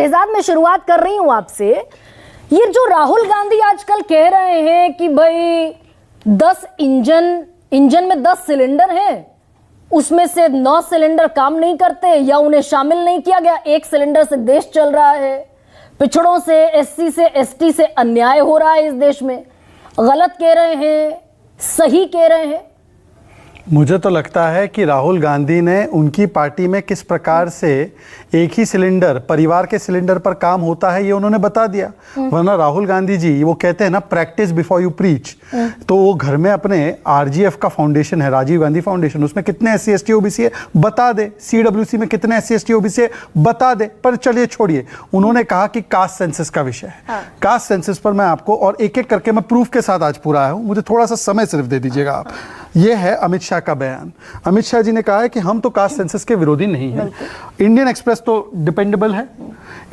शहजाद, मैं शुरुआत कर रही हूं आपसे। ये जो राहुल गांधी आजकल कह रहे हैं कि भाई 10 इंजन में 10 सिलेंडर हैं, उसमें से 9 सिलेंडर काम नहीं करते या उन्हें शामिल नहीं किया गया, 1 सिलेंडर से देश चल रहा है, पिछड़ों से, एससी से, एसटी से अन्याय हो रहा है इस देश में, गलत कह रहे हैं, सही कह रहे हैं? मुझे तो लगता है कि राहुल गांधी ने उनकी पार्टी में किस प्रकार से एक ही सिलेंडर, परिवार के सिलेंडर पर काम होता है, ये उन्होंने बता दिया। वरना राहुल गांधी जी, वो कहते हैं ना, प्रैक्टिस बिफोर यू प्रीच। तो वो घर में अपने आरजीएफ का फाउंडेशन है, राजीव गांधी फाउंडेशन, उसमें कितने एससी एसटी ओबीसी है बता दे, सीडब्ल्यूसी में कितने एससी एसटी ओबीसी है बता दे। पर चलिए छोड़िए, उन्होंने कहा कि कास्ट सेंसस का विषय है। कास्ट सेंसस पर मैं आपको, और एक एक करके मैं प्रूफ के साथ आज पूरा आया हूं, मुझे थोड़ा सा समय सिर्फ दे दीजिएगा आप। ये है अमित शाह का बयान। अमित शाह जी ने कहा है कि हम तो कास्ट सेंसस के विरोधी नहीं हैं। इंडियन एक्सप्रेस तो डिपेंडेबल है।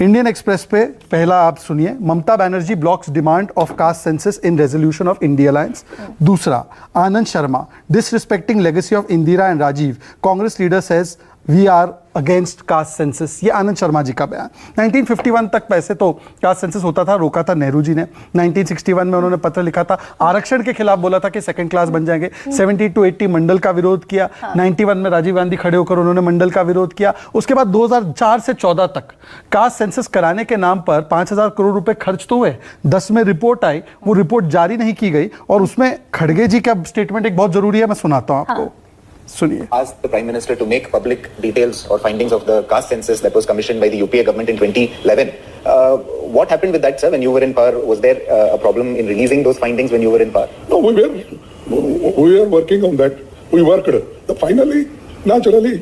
इंडियन एक्सप्रेस पे पहला आप सुनिए, Mamata Banerjee blocks demand of caste census in resolution of India alliance. दूसरा, Anand Sharma, disrespecting legacy of Indira and Rajiv, Congress leader says we are against caste census. ये आनंद शर्मा जी का बयान। 1951 तक वैसे तो कास्ट सेंसस होता था, रोका था नेहरू जी ने। 1961 में उन्होंने पत्र लिखा था, आरक्षण के खिलाफ बोला था कि सेकंड क्लास बन जाएंगे। 70 to 80 मंडल का विरोध किया। 91 में राजीव गांधी खड़े होकर उन्होंने मंडल का विरोध किया। उसके बाद 2004 से 14 तक कास्ट सेंसस कराने के नाम पर 5000 करोड़ रुपए खर्च तो हुए। 10 में रिपोर्ट आई, वो रिपोर्ट जारी नहीं की गई, और उसमें खड़गे जी का स्टेटमेंट एक बहुत जरूरी है, मैं सुनाता हूं आपको। सुनिए। Asked the Prime Minister to make public details or findings of the caste census that was commissioned by the UPA government in 2011. What happened with that, sir, when you were in power? Was there a problem in releasing those findings when you were in power? No, we were working on that. We worked. Finally, naturally,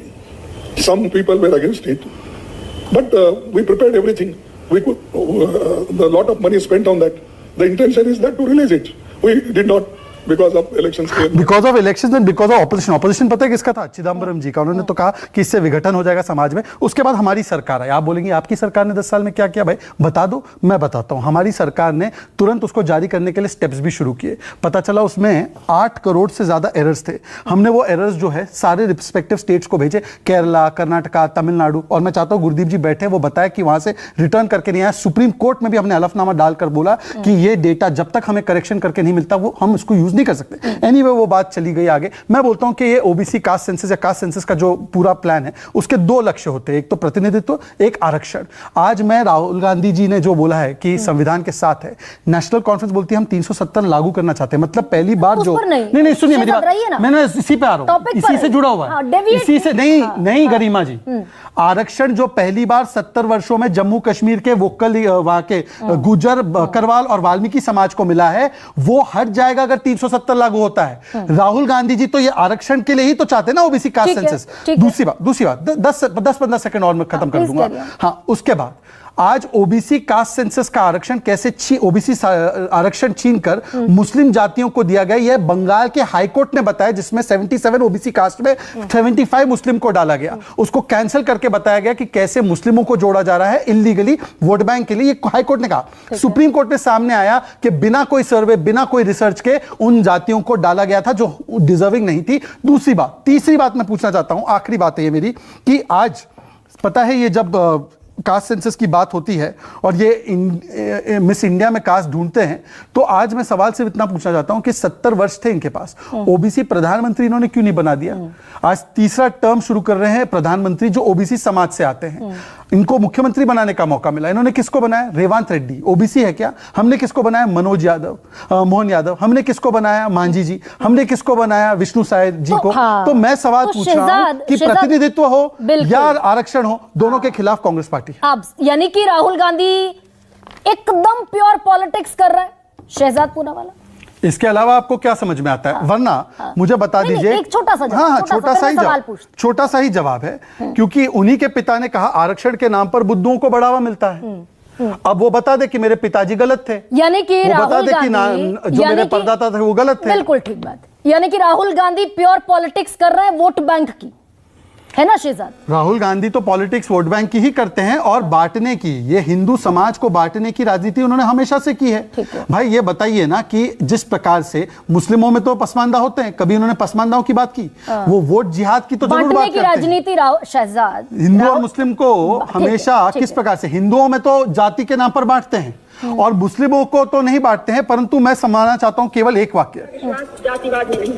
some people were against it, but we prepared everything. We could. The lot of money spent on that. The intention is that to release it. We did not. Because of elections and because of opposition. Opposition पता है किसका था? चिदम्बरम जी का। उन्होंने तो कहा कि इससे विघटन हो जाएगा समाज में। उसके बाद हमारी सरकार आई। आप बोलेंगे आपकी सरकार ने 10 साल में क्या किया? भाई बता दो, मैं बताता हूं। हमारी सरकार ने तुरंत उसको जारी करने के लिए स्टेप्स भी शुरू किए। पता चला उसमें 8 करोड़ से ज्यादा एरर्स थे। हमने वो एरर्स जो है सारे रिस्पेक्टिव स्टेट्स को भेजे, केरला, कर्नाटका, तमिलनाडु, और मैं चाहता हूं गुरदीप जी बैठे, वो बताए कि वहां से रिटर्न करके नहीं आया। सुप्रीम कोर्ट में भी हमने हलफनामा डालकर बोला कि ये डेटा जब तक हमें करेक्शन करके नहीं मिलता, वो हम इसको यूज नहीं कर सकते। एनीवे, वो बात चली गई आगे। मैं बोलता हूं कि ये ओबीसी कास्ट सेंसस या कास्ट सेंसस का जो पूरा प्लान है, उसके 2 लक्ष्य होते हैं, एक तो प्रतिनिधित्व, एक आरक्षण। आज मैं राहुल गांधी जी ने जो बोला है कि संविधान के साथ है, नेशनल कॉन्फ्रेंस बोलती है हम 370 लागू करना चाहते हैं। मतलब पहली बार जो नहीं सुनिए मेरी बात, मैंने इसी पे आ रहा हूं, इसी से जुड़ा हुआ है, इसी से नहीं गरिमा जी। आरक्षण जो पहली बार 70 वर्षों में जम्मू कश्मीर के वोकल वहां के गुजर, बकरवाल और वाल्मीकि समाज को मिला है, वो हट जाएगा अगर 370 लागू होता है। राहुल गांधी जी तो ये आरक्षण के लिए ही तो चाहते हैं ना ओबीसी कास्ट सेंसस। दूसरी बात 10-15 सेकंड और मैं खत्म कर दूंगा। हाँ, उसके बाद आज ओबीसी कास्ट सेंसस का आरक्षण कैसे ओबीसी आरक्षण छीनकर मुस्लिम जातियों को दिया गया, यह बंगाल के हाईकोर्ट ने बताया, जिसमें 77 ओबीसी कास्ट में 75 मुस्लिम को डाला गया। उसको कैंसिल करके बताया गया कि कैसे मुस्लिमों को जोड़ा जा रहा है इल्लीगली वोट बैंक के लिए, ये हाईकोर्ट ने कहा। सुप्रीम कोर्ट में सामने आया कि बिना कोई सर्वे, बिना कोई रिसर्च के उन जातियों को डाला गया था जो डिजर्विंग नहीं थी। दूसरी बात, तीसरी बात मैं पूछना चाहता हूं, आखिरी बात है ये मेरी, कि आज पता है ये जब कास्ट सेंसस की बात होती है और ये मिस इंडिया में कास्ट ढूंढते हैं, तो आज मैं सवाल सिर्फ इतना पूछना चाहता हूं कि 70 वर्ष थे इनके पास, ओबीसी प्रधानमंत्री इन्होंने क्यों नहीं बना दिया? आज तीसरा टर्म शुरू कर रहे हैं प्रधानमंत्री जो ओबीसी समाज से आते हैं। इनको मुख्यमंत्री बनाने का मौका मिला, इन्होंने किसको बनाया? रेवंत रेड्डी। ओबीसी है क्या? हमने किसको बनाया? मनोज यादव, मोहन यादव। हमने किसको बनाया? मांझी जी। हमने किसको बनाया? विष्णु साय जी को। तो मैं सवाल पूछ रहा हूं कि प्रतिनिधित्व हो या आरक्षण हो, दोनों के खिलाफ कांग्रेस पार्टी। अब यानी कि राहुल गांधी एकदम प्योर पॉलिटिक्स कर रहा है, शहजाद पूनावाला। इसके अलावा आपको क्या समझ में आता है? वरना मुझे बता दीजिए। एक छोटा सा जवाब, हाँ, छोटा सा ही जवाब है, क्योंकि उन्हीं के पिता ने कहा आरक्षण के नाम पर बुद्धुओं को बढ़ावा मिलता है। अब वो बता दे कि मेरे पिताजी गलत थे, यानी कि राहुल गांधी जो मेरे परदाता थे वो गलत थे। बिल्कुल ठीक बात। यानी कि राहुल गांधी प्योर पॉलिटिक्स कर रहे हैं वोट बैंक की। है ना शहजाद? राहुल गांधी तो पॉलिटिक्स वोट बैंक की ही करते हैं और बांटने की, ये हिंदू समाज को बांटने की राजनीति उन्होंने हमेशा से की है। भाई ये बताइए ना कि जिस प्रकार से मुस्लिमों में तो पसमानदा होते हैं, कभी उन्होंने पसमानदाओं की बात की? वो वोट जिहाद की तो जरूर बात बांटने की करते हैं। राजनीति शहजाद, हिंदू और मुस्लिम को हमेशा किस प्रकार से, हिंदुओं में तो जाति के नाम पर बांटते हैं और मुस्लिमों को तो नहीं बांटते हैं, परंतु मैं समझाना चाहता हूं केवल एक वाक्य। जातिवाद नहीं,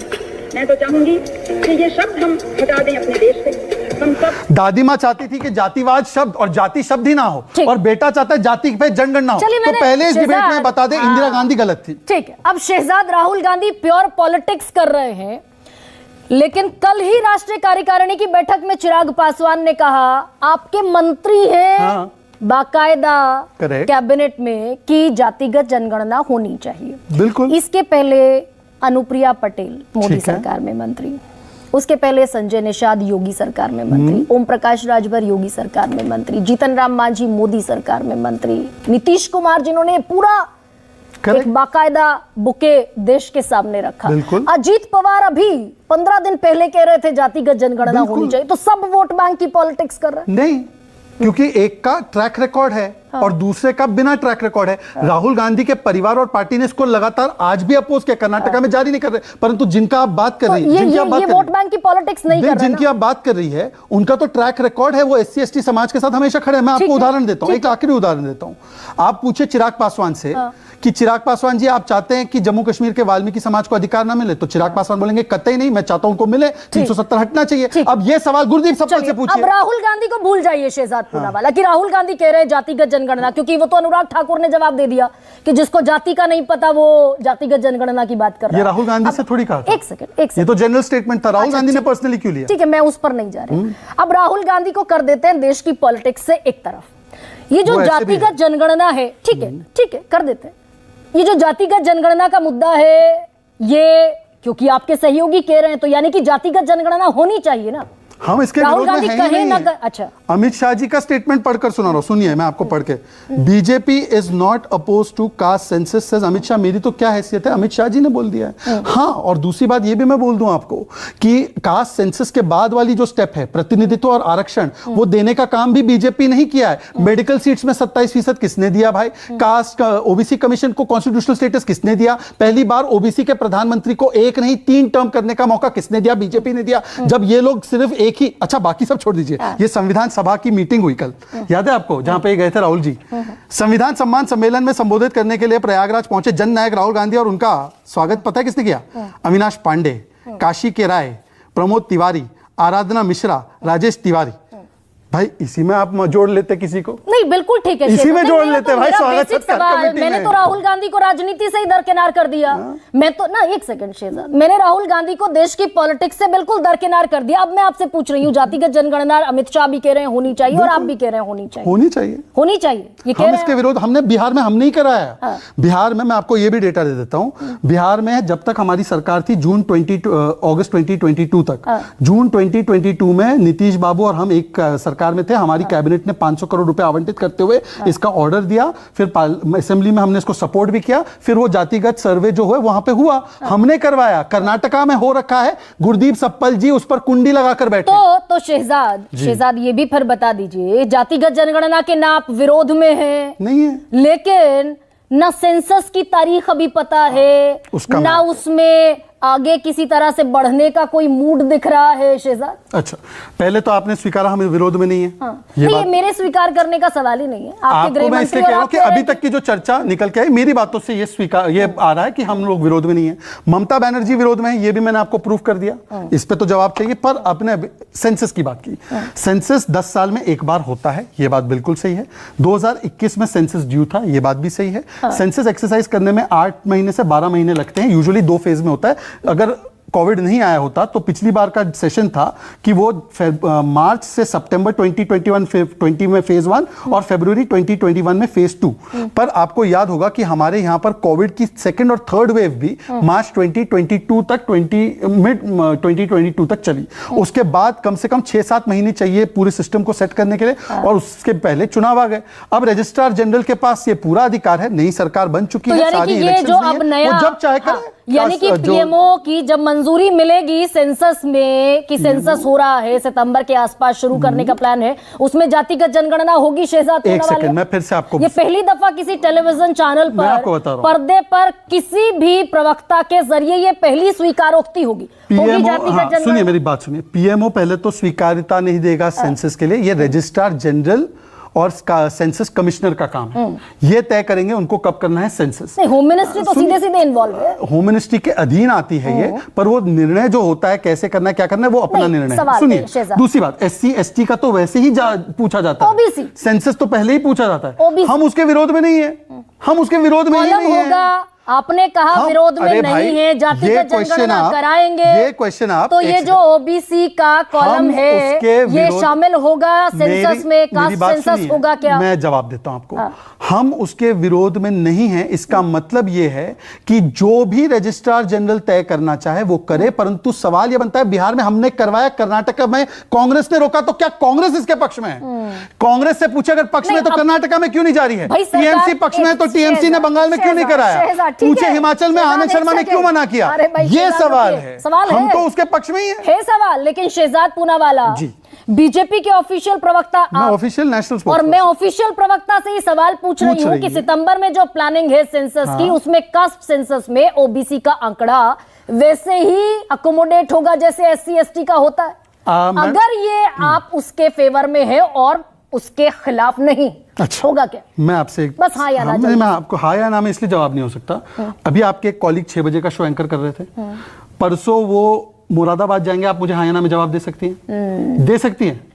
मैं तो चाहूंगी कि ये शब्द हम हटा दें अपने देश से। हम सब, दादी माँ चाहती थी कि जातिवाद शब्द और जाति शब्द ही ना हो, और बेटा चाहता है जाति पे जनगणना हो। तो पहले इस डिबेट में बता दें इंदिरा गांधी गलत थी। ठीक है, अब शहजाद राहुल गांधी प्योर पॉलिटिक्स कर रहे हैं, लेकिन कल ही राष्ट्रीय कार्यकारिणी की बैठक में चिराग पासवान ने कहा, आपके मंत्री हैं बाकायदा कैबिनेट में, कि जातिगत जनगणना होनी चाहिए। बिल्कुल। इसके पहले अनुप्रिया पटेल मोदी सरकार में मंत्री, उसके पहले संजय निषाद योगी सरकार में मंत्री, ओम प्रकाश राजभर योगी सरकार में मंत्री, जीतन राम मांझी मोदी सरकार में मंत्री, नीतीश कुमार जिन्होंने पूरा एक बाकायदा बुके देश के सामने रखा, अजीत पवार अभी 15 दिन पहले कह रहे थे जातिगत जनगणना होनी चाहिए। तो सब वोट बैंक की पॉलिटिक्स कर रहे हैं? नहीं, क्योंकि एक का ट्रैक रिकॉर्ड है और दूसरे का बिना ट्रैक रिकॉर्ड है। राहुल गांधी के परिवार और पार्टी ने इसको लगातार आज भी अपोज किया, कर्नाटका में जारी नहीं कर रहे, परंतु जिनका आप बात कर रही है, ये वोट बैंक की पॉलिटिक्स नहीं कर रहे, जिनकी आप बात कर रही है उनका तो ट्रैक रिकॉर्ड है, वो एससी एसटी समाज के साथ हमेशा खड़े हैं। मैं आपको उदाहरण देता हूं, एक आखिरी उदाहरण देता हूं। आप पूछे चिराग पासवान से कि चिराग पासवान जी आप चाहते हैं कि जम्मू कश्मीर के वाल्मीकि समाज को अधिकार ना मिले, तो चिराग पासवान बोलेंगे कतई नहीं, मैं चाहता हूं उनको मिले, 370 हटना चाहिए। अब ये सवाल गुरदीप सप्पल से पूछिए। अब राहुल गांधी को भूल जाइए शहजाद पूनावाला कि राहुल गांधी कह रहे हैं जातिगत जनगणना, क्योंकि वो तो अनुराग ठाकुर ने जवाब दे दिया कि जिसको जाति का नहीं पता वो जातिगत जनगणना की बात कर रहा है। ये राहुल गांधी से थोड़ी कहा। एक सेकंड, ये तो जनरल स्टेटमेंट था, राहुल गांधी ने पर्सनली क्यों लिया? ठीक है, मैं उस पर नहीं जा रही। अब राहुल गांधी को कर देते हैं देश की पॉलिटिक्स से एक तरफ। ये जो जातिगत जनगणना है, ठीक है कर देते हैं। ये जो जातिगत जनगणना का मुद्दा है, ये क्योंकि आपके सहयोगी कह रहे हैं, तो यानी कि जातिगत जनगणना होनी चाहिए ना? हम इसके राहुल विरोध में गांधी हैं कहे ही ना नहीं। अच्छा, अमित शाह जी का स्टेटमेंट पढ़कर सुना रहा हूं, सुनिए मैं आपको पढ़ के। BJP is not oppose to caste census says Amit Shah. मेरी तो क्या हैसियत है, अमित शाह जी ने बोल दिया है। हाँ, और दूसरी बात ये भी मैं बोल दूं आपको कि कास्ट सेंसस के बाद वाली जो स्टेप है, प्रतिनिधित्व और आरक्षण, वो देने का काम भी बीजेपी नहीं किया है। मेडिकल सीट्स में 27% किसने दिया भाई? कास्ट ओबीसी कमीशन को कॉन्स्टिट्यूशनल स्टेटस किसने दिया? पहली बार ओबीसी के प्रधानमंत्री को 1 नहीं 3 टर्म करने का मौका किसने दिया? बीजेपी ने दिया। जब ये लोग सिर्फ एक ही, अच्छा बाकी सब छोड़ दीजिए, ये संविधान सभा की मीटिंग हुई कल, याद है आपको, जहां पे गए थे राहुल जी, संविधान सम्मान सम्मेलन में संबोधित करने के लिए प्रयागराज पहुंचे जननायक राहुल गांधी, और उनका स्वागत पता है किसने किया? अविनाश पांडे, काशी के राय, प्रमोद तिवारी, आराधना मिश्रा, राजेश तिवारी। भाई इसी में आप जोड़ लेते किसी को? नहीं, बिल्कुल ठीक है, इसी में जोड़ लेते भाई। स्वागत सवाल, मैंने तो राहुल गांधी को राजनीति से ही दरकिनार कर दिया। मैं तो ना, एक सेकंड शहजाद, मैंने राहुल गांधी को देश की पॉलिटिक्स से बिल्कुल दरकिनार कर दिया। अब मैं आपसे पूछ रही हूँ, जातिगत जनगणना अमित शाह भी कह रहे हैं होनी चाहिए और आप भी कह रहे हैं होनी चाहिए, होनी चाहिए, होनी चाहिए, ये कह हम रहे इसके हैं। विरोध हमने बिहार में हम नहीं कराया। बिहार में मैं आपको ये भी डेटा दे देता हूं, बिहार में जब तक हमारी सरकार थी अगस्त 2022 तक, जून 2022 में नीतीश बाबू और हम एक सरकार में थे, हमारी कैबिनेट ने 500 करोड़ रुपए आवंटित करते हुए इसका ऑर्डर दिया, फिर असेंबली में हमने इसको सपोर्ट भी किया, फिर वो जातिगत सर्वे जो है वहां पे हुआ, हमने करवाया। कर्नाटका में हो रखा है, गुरदीप सप्पल जी उस पर कुंडी लगाकर बैठे। तो शहजाद ये भी फिर बता दीजिए, जातिगत जनगणना के ना आप विरोध में हैं, नहीं है, लेकिन ना सेंसस की तारीख अभी पता है, ना उसमें आगे किसी तरह से बढ़ने का कोई मूड दिख रहा है शहजाद। अच्छा, पहले तो आपने स्वीकारा हम विरोध में नहीं है। ये मेरे स्वीकार करने का सवाल ही नहीं है। आपको मैं इसलिए कह रहा हूं कि अभी तक की जो चर्चा निकल के आई, मेरी बातों से ये आ रहा है कि हम लोग विरोध में नहीं है। ममता बनर्जी विरोध में है, ये भी मैंने आपको प्रूफ कर दिया। इस पे तो जवाब चाहिए। पर अपने सेंसस की बात की, सेंसस 10 साल में एक बार होता है, ये बात बिल्कुल सही है। 2021 में सेंसस ड्यू था, ये बात भी सही है। सेंसस एक्सरसाइज करने में 8 महीने से 12 महीने लगते हैं, यूजुअली 2 फेज में होता है। अगर कोविड नहीं आया होता तो पिछली बार का सेशन था कि वो मार्च से सितंबर 2020 में फेज 1 और फरवरी 2021 में फेज 2। पर आपको याद होगा कि हमारे यहाँ पर कोविड की सेकंड और थर्ड वेव भी मार्च 2022 तक मिड 2022 तक चली। उसके बाद कम से कम 6-7 महीने चाहिए पूरे सिस्टम को सेट करने के लिए, और उसके पहले चुनाव आ गए। अब रजिस्ट्रार जनरल के पास ये पूरा अधिकार है, नई सरकार बन चुकी है, सारी इलेक्शंस वो जब चाहे करे। यानी कि पीएमओ की जब मंजूरी मिलेगी सेंसस में कि सेंसस हो रहा है सितंबर के आसपास शुरू करने का प्लान है, उसमें जातिगत जनगणना होगी शहजाद एक पूनावाला। सेकंड, मैं फिर से आपको, ये पहली दफा किसी टेलीविजन चैनल मैं आपको पर बता रहा हूं। पर्दे पर किसी भी प्रवक्ता के जरिए ये पहली स्वीकारोक्ति होगी पीएमओ, सुनिए मेरी बात सुनिए, पीएमओ पहले तो स्वीकार्यता नहीं देगा सेंसस के लिए, ये रजिस्ट्रार जनरल और सेंसस कमिश्नर का काम है, ये तय करेंगे उनको कब करना है सेंसस। नहीं, होम मिनिस्ट्री तो सीधे सीधे इन्वॉल्व है। होम मिनिस्ट्री के अधीन आती है ये, पर वो निर्णय जो होता है कैसे करना है क्या करना है वो अपना नहीं, निर्णय सवाल है। सुनिए है, शहजाद। दूसरी बात, एससी एसटी का तो वैसे ही पूछा जाता है, OBC सेंसस तो पहले ही पूछा जाता है, OBC हम उसके विरोध में नहीं है, हम उसके विरोध में ही कॉलम नहीं है। होगा, आपने कहा हम- विरोध में अरे नहीं भाई, है, जातिगत जनगणना कराएंगे, ये क्वेश्चन आप तो ये जो ओबीसी का कॉलम हम है उसके ये विरोध- शामिल होगा सेंसस में, मेरी कास्ट बात सेंसस सुनिए, होगा क्या? मैं जवाब देता हूं आपको। हम उसके विरोध में नहीं हैं, इसका मतलब यह है कि जो भी रजिस्ट्रार जनरल तय करना चाहे वो करे, परंतु सवाल यह बनता है बिहार में हमने करवाया, कर्नाटक में कांग्रेस ने रोका, तो क्या कांग्रेस इसके पक्ष में है? कांग्रेस से पूछे अगर पक्ष में तो कर्नाटका में क्यों नहीं जारी है? भाई सरकार- टीएमसी पक्ष में है तो टीएमसी ने बंगाल में क्यों नहीं कराया? शहजाद, ठीक पूछे है। हिमाचल में शहजाद, आनंद एक शर्मा ने क्यों सेकंड। मना किया? अरे भाई, ये शहजाद, सवाल रुकिए। है, सवाल हम है। तो उसके पक्ष में ही है सवाल, लेकिन शहजाद पूनावाला जी। बीजेपी के ऑफिशियल प्रवक्ता मैं आप, ऑफिशियल नेशनल और मैं ऑफिशियल प्रवक्ता से ही सवाल पूछ रही हूँ कि है। सितंबर में जो प्लानिंग है सेंसस की, उसमें कास्ट सेंसस में ओबीसी का आंकड़ा वैसे ही अकोमोडेट होगा जैसे एससी एसटी का होता है। अगर ये आप उसके फेवर में है और उसके खिलाफ नहीं, अच्छा, होगा क्या? मैं आपसे बस हाँ या ना मैं जल्दी। आपको हाँ या ना में इसलिए जवाब नहीं हो सकता। अभी आपके एक कॉलीग 6 बजे का शो एंकर कर रहे थे, परसों वो मुरादाबाद जाएंगे, आप मुझे हाँ या ना में जवाब दे सकती हैं? दे सकती हैं?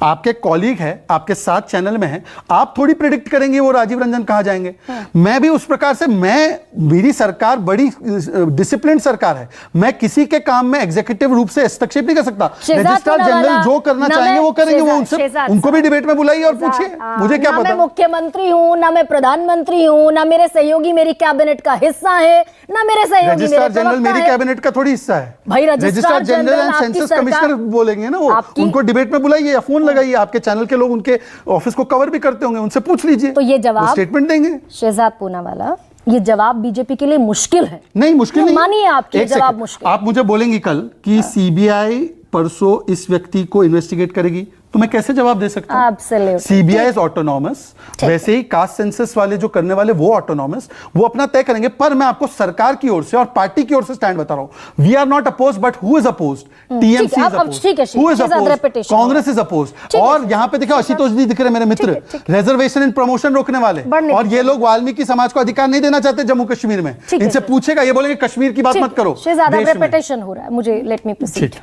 आपके कॉलीग है, आपके साथ चैनल में है, आप थोड़ी प्रिडिक्ट करेंगे वो राजीव रंजन कहां जाएंगे। मैं भी उस प्रकार से, मेरी सरकार बड़ी डिसिप्लिन सरकार है, मैं किसी के काम में एग्जीक्यूटिव रूप से हस्तक्षेप नहीं कर सकता। रजिस्ट्रार जनरल जो करना चाहेंगे वो करेंगे, वो उनसे, उनको भी डिबेट में बुलाइए और पूछिए, मुझे क्या ना पता। मैं मुख्यमंत्री हूँ, ना मैं प्रधानमंत्री हूँ, ना मेरे सहयोगी मेरी कैबिनेट का हिस्सा है, ना मेरे सहयोगी रजिस्ट्रार जनरल मेरी कैबिनेट का थोड़ी हिस्सा है भाई। Registrar general and census commissioner बोलेंगे ना, वो उनको डिबेट में बुलाइए या फोन लगाइए, आपके चैनल के लोग उनके ऑफिस को कवर भी करते होंगे, उनसे पूछ लीजिए, तो ये जवाब स्टेटमेंट देंगे। शहजाद पूनावाला, ये जवाब बीजेपी के लिए मुश्किल है। नहीं मुश्किल नहीं, मानिए आपके एक जवाब सेकंड, मुश्किल। आप मुझे बोलेंगी कल कि सीबीआई परसों इस व्यक्ति को इन्वेस्टिगेट करेगी, तो मैं कैसे जवाब दे सकता हूं? Absolutely. सीबीआई इज ऑटोनॉमस, वैसे ही कास्ट सेंसस वाले जो करने वाले वो ऑटोनॉमस, वो अपना तय करेंगे। पर मैं आपको सरकार की ओर से और पार्टी की ओर से स्टैंड बता रहा हूं, we are not opposed, but who is opposed? TMC is opposed, who is opposed? Congress is opposed. और यहां पे देखो आशुतोष जी दिख रहे मेरे मित्र, रिजर्वेशन इन प्रमोशन रोकने वाले, और ये लोग वाल्मीकि समाज को अधिकार नहीं देना चाहते जम्मू कश्मीर में। इनसे पूछेगा, ये बोलेंगे कश्मीर की बात मत करो। रेपिटेशन हो रहा है, मुझे लेट मी प्रोसीड।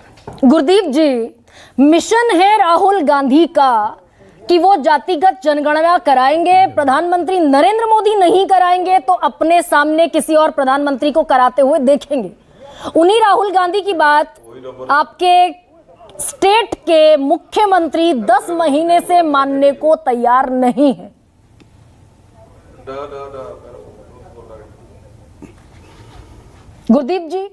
गुरदीप जी, मिशन है राहुल गांधी का कि वो जातिगत जनगणना कराएंगे, प्रधानमंत्री नरेंद्र मोदी नहीं कराएंगे तो अपने सामने किसी और प्रधानमंत्री को कराते हुए देखेंगे। उन्हीं राहुल गांधी की बात आपके स्टेट के मुख्यमंत्री 10 महीने से मानने को तैयार नहीं है। गुरदीप जी,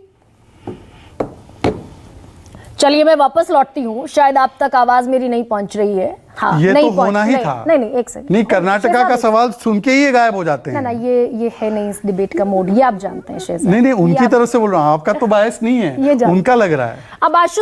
चलिए मैं वापस लौटती हूँ, शायद आप तक आवाज मेरी नहीं पहुंच रही है। हाँ, ये नहीं तो होना ही था। नहीं, एक सेकंड। नहीं, कर्नाटका का सवाल सुन के ही गायब हो जाते हैं। ना ये है नहीं इस डिबेट का मोड, ये आप जानते हैं शहजाद। नहीं, उनकी तरफ से बोल रहा हूँ, आपका तो बायस नहीं है, उनका लग रहा है। अब आशु